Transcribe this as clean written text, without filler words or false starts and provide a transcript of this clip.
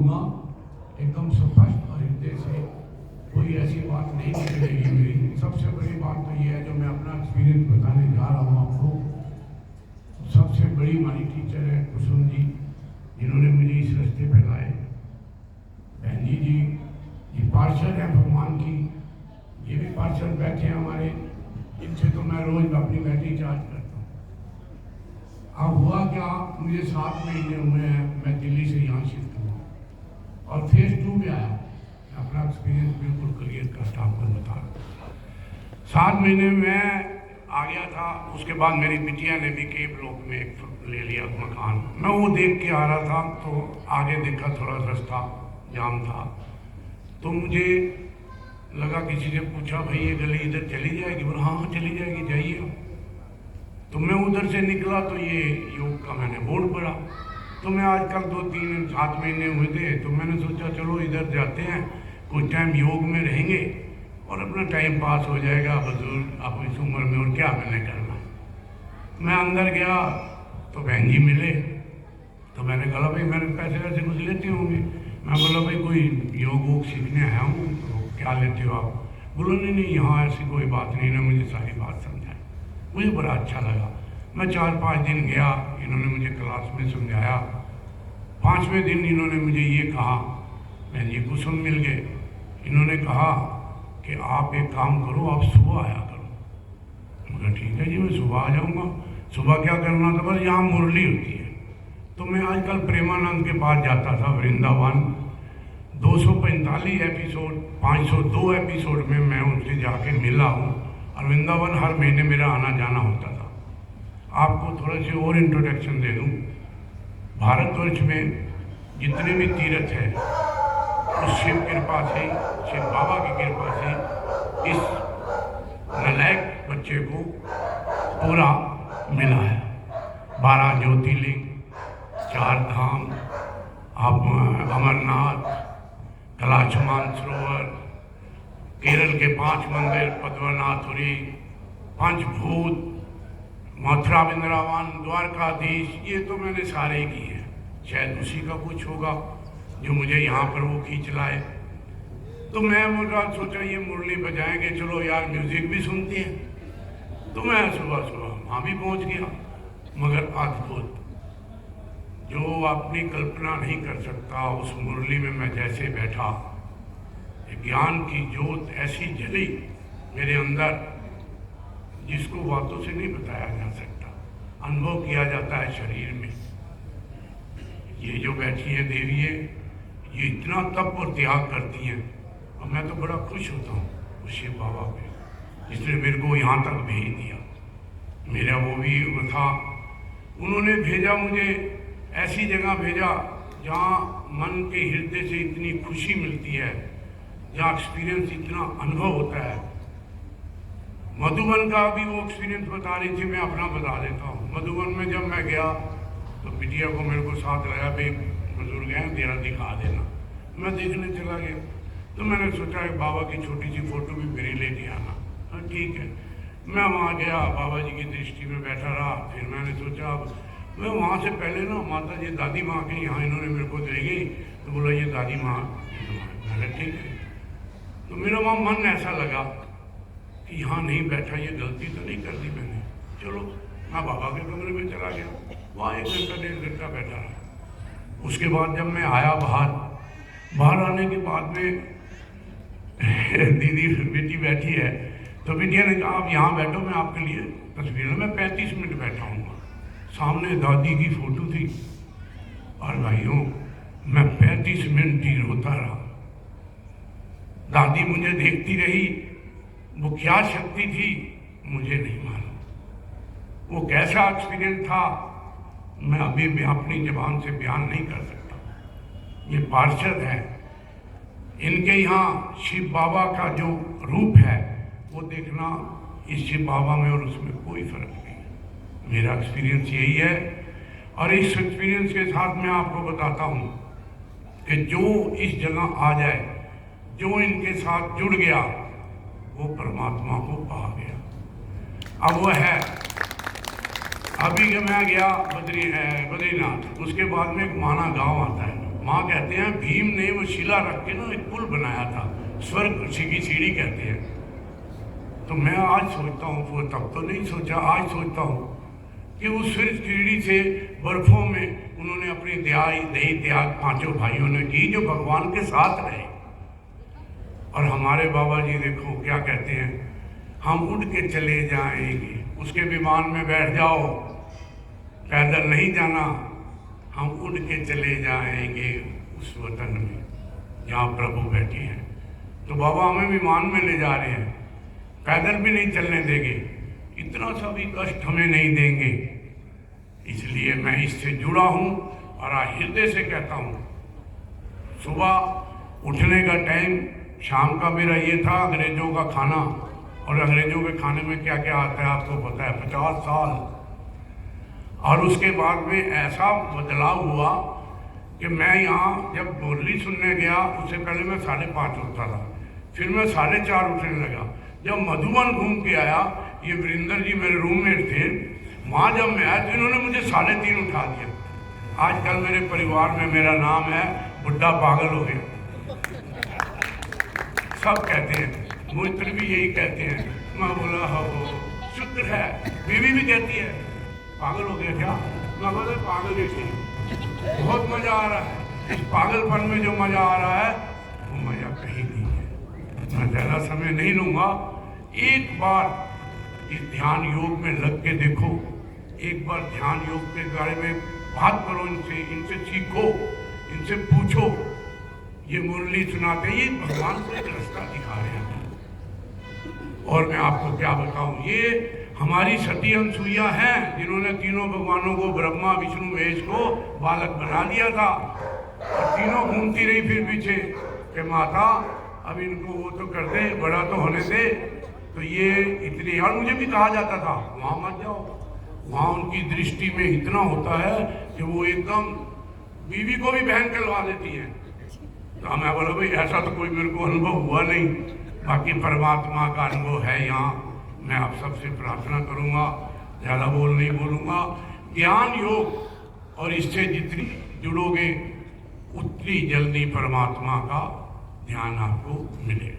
कहूँगा एकदम स्पष्ट और हृदय से, कोई ऐसी बात नहीं निकलेगी मेरी। सबसे बड़ी बात तो ये है, जो मैं अपना एक्सपीरियंस बताने जा रहा हूँ आपको। सबसे बड़ी हमारी टीचर है कुसुम जी, जिन्होंने मुझे इस रास्ते पर लाए। बहन जी ये पार्षद है भगवान की, ये भी पार्षद बैठे हैं हमारे, इनसे तो मैं रोज अपनी बैटरी चार्ज करता हूँ। अब हुआ क्या, मुझे 7 महीने हुए हैं, मैं दिल्ली से यहाँ शिफ्ट हुआ और फेज 2 में आया। मैं अपना एक्सपीरियंस बिल्कुल क्लियर करता आपको बता रहा हूँ। 7 महीने में आ गया था। उसके बाद मेरी बिटिया ने भी के ब्लॉक में एक ले लिया मकान। मैं वो देख के आ रहा था, तो आगे देखा थोड़ा रास्ता जाम था, तो मुझे लगा, किसी ने पूछा भाई ये गली इधर चली जाएगी? बोला हाँ चली जाएगी, जाइए। तो मैं उधर से निकला तो ये योग का मैंने बोर्ड पढ़ा। तो मैं आजकल 2-3-7 महीने हुए थे, तो मैंने सोचा चलो इधर जाते हैं, कुछ टाइम योग में रहेंगे और अपना टाइम पास हो जाएगा। बुजुर्ग आप इस उम्र में और क्या मैंने करना। मैं अंदर गया तो बहन जी मिले, तो मैंने कहा भाई मैंने पैसे वैसे कुछ लेते होंगे। मैं बोला भाई कोई योग वोग सीखने आया हूँ, तो क्या लेते हो आप? बोलो नहीं यहाँ ऐसी कोई बात नहीं ना, मुझे सारी बात समझाई। मुझे बड़ा अच्छा लगा। मैं 4-5 दिन गया, इन्होंने मुझे क्लास में समझाया। 5वें दिन इन्होंने मुझे ये कहा, बहन जी कुसुम मिल गए, इन्होंने कहा कि आप एक काम करो, आप सुबह आया करो। मगर ठीक है जी, मैं सुबह आ जाऊँगा। सुबह क्या करना था, बस यहाँ मुरली होती है। तो मैं आजकल प्रेमानंद के पास जाता था वृंदावन। 245 एपिसोड, 502 एपिसोड में मैं उनसे जाके मिला हूँ, और वृंदावन हर महीने मेरा आना जाना होता था। आपको थोड़ा सी और इंट्रोडक्शन दे दूँ। भारतवर्ष में जितने भी तीर्थ हैं, उस शिव कृपा से, शिव बाबा की कृपा से इस नलायक बच्चे को पूरा मिला है। 12 ज्योतिर्लिंग, 4 धाम, आप अमरनाथ, कैलाश मानसरोवर, केरल के 5 मंदिर, पद्मनाथपुरी, पंचभूत, मथुरा वृंदावन, द्वारकाधीश, ये तो मैंने सारे ही किए हैं। शायद उसी का कुछ होगा जो मुझे यहाँ पर वो खींच लाए। तो मैं मुझे सोचा ये मुरली बजाएंगे, चलो यार म्यूजिक भी सुनते हैं। तो मैं सुबह सुबह वहाँ भी पहुँच गया। मगर अद्भुत, जो अपनी कल्पना नहीं कर सकता, उस मुरली में मैं जैसे बैठा, ज्ञान की ज्योत ऐसी जली मेरे अंदर, जिसको बातों से नहीं बताया जा सकता, अनुभव किया जाता है शरीर में। ये जो बैठी है देवी है, ये इतना तप और त्याग करती हैं, और मैं तो बड़ा खुश होता हूँ उस शिव बाबा पे, जिसने मेरे को यहाँ तक भेज दिया। मेरा वो भी वो था, उन्होंने भेजा मुझे, ऐसी जगह भेजा जहाँ मन के हृदय से इतनी खुशी मिलती है, जहाँ एक्सपीरियंस इतना अनुभव होता है। मधुबन का भी वो एक्सपीरियंस बता रही थी, मैं अपना बता देता हूँ। मधुबन में जब मैं गया तो बिटिया को मेरे को साथ लगाया, भाई बुजुर्ग हैं तेरा दिखा देना। मैं देखने चला गया, तो मैंने सोचा एक बाबा की छोटी सी फोटो भी मेरी लेके आना। हाँ ठीक है। मैं वहाँ गया, बाबा जी की दृष्टि में बैठा रहा। फिर मैंने सोचा, मैं वहाँ से पहले ना माता जी दादी माँ के यहाँ इन्होंने मेरे को ले गई, तो बोला ये दादी माँ, मैंने ठीक है। तो मेरा वहाँ मन ऐसा लगा कि यहाँ नहीं बैठा, ये गलती तो नहीं कर दी मैंने। चलो मैं बाबा के कमरे में चला गया, वहाँ 1 घंटा 1.5 घंटा बैठा रहा। उसके बाद जब मैं आया बाहर आने के बाद में दीदी बेटी बैठी है, तो बिटिया ने कहा आप यहाँ बैठो, मैं आपके लिए तस्वीर। मैं 35 मिनट बैठा हूँ। सामने दादी की फोटो थी, और भाइयों मैं 35 मिनट ही रोता रहा। दादी मुझे देखती रही, वो क्या शक्ति थी मुझे नहीं मालूम। वो कैसा एक्सपीरियंस था मैं अभी भी अपनी ज़बान से बयान नहीं कर सकता। ये पार्षद है, इनके यहाँ शिव बाबा का जो रूप है वो देखना, इस शिव बाबा में और उसमें कोई फर्क नहीं है। मेरा एक्सपीरियंस यही है, और इस एक्सपीरियंस के साथ मैं आपको बताता हूँ कि जो इस जगह आ जाए, जो इनके साथ जुड़ गया, वो परमात्मा को पा गया। अब वो है, अभी मैं गया बद्रीनाथ, उसके बाद में एक माना गांव आता है, माँ कहते हैं भीम ने वो शिला रख के ना एक पुल बनाया था, स्वर्ग की सीढ़ी कहते हैं। तो मैं आज सोचता हूँ, वो तब तो नहीं सोचा, आज सोचता हूँ कि उस स्वर्ग सीढ़ी से बर्फों में उन्होंने अपनी दही त्याग पांचों भाइयों ने की जो भगवान के साथ रहे। और हमारे बाबा जी देखो क्या कहते हैं, हम उड़ के चले जाएंगे, उसके विमान में बैठ जाओ, पैदल नहीं जाना, हम उड़ के चले जाएंगे उस वतन में जहाँ प्रभु बैठे हैं। तो बाबा हमें विमान में ले जा रहे हैं, पैदल भी नहीं चलने देंगे, इतना सा भी कष्ट हमें नहीं देंगे। इसलिए मैं इससे जुड़ा हूँ और हृदय से कहता हूँ, सुबह उठने का टाइम शाम का मेरा ये था, अंग्रेजों का खाना। और अंग्रेजों के खाने में क्या क्या आता है आपको पता है, 50 साल। और उसके बाद में ऐसा बदलाव हुआ कि मैं यहाँ जब मुरली सुनने गया, उससे पहले मैं 5:30 उठता था, फिर मैं 4:30 उठने लगा। जब मधुबन घूम के आया, ये वीरेंद्र जी मेरे रूममेट थे, वहाँ जब मैं आया तो इन्होंने मुझे 3:30 उठा दिया। आजकल मेरे परिवार में मेरा नाम है बुढ़ा पागल हो गया, सब कहते हैं, मित्र भी यही कहते हैं। मैं बोला हो शुक्र है, बीवी भी कहती है पागल हो गया क्या? मैं बोला पागल ही थी, बहुत मजा आ रहा है। इस पागलपन में जो मजा आ रहा है वो मजा कहीं नहीं है। मैं ज़्यादा समय नहीं लूँगा, एक बार इस ध्यान योग में लग के देखो, एक बार ध्यान योग के बारे में बात करो, इनसे सीखो, इनसे पूछो। ये मुरली सुनाते ये भगवान को एक रास्ता दिखा रहे हैं। और मैं आपको क्या बताऊं, ये हमारी सती अनसुईया हैं जिन्होंने तीनों भगवानों को, ब्रह्मा विष्णु महेश को बालक बना दिया था। और तीनों घूमती रही फिर पीछे कि माता अब इनको वो तो कर दे, बड़ा तो होने दे। तो ये इतनी, और मुझे भी कहा जाता था वहाँ मत जाओ, वहाँ उनकी दृष्टि में इतना होता है कि वो एकदम बीवी को भी बहन कहलवा देती है। तो मैं बोला भाई ऐसा तो कोई मेरे को अनुभव हुआ नहीं, बाकी परमात्मा का अनुभव है यहाँ। मैं आप सबसे प्रार्थना करूँगा, ज़्यादा नहीं बोलूँगा। ज्ञान योग और इससे जितनी जुड़ोगे उतनी जल्दी परमात्मा का ध्यान आपको मिलेगा।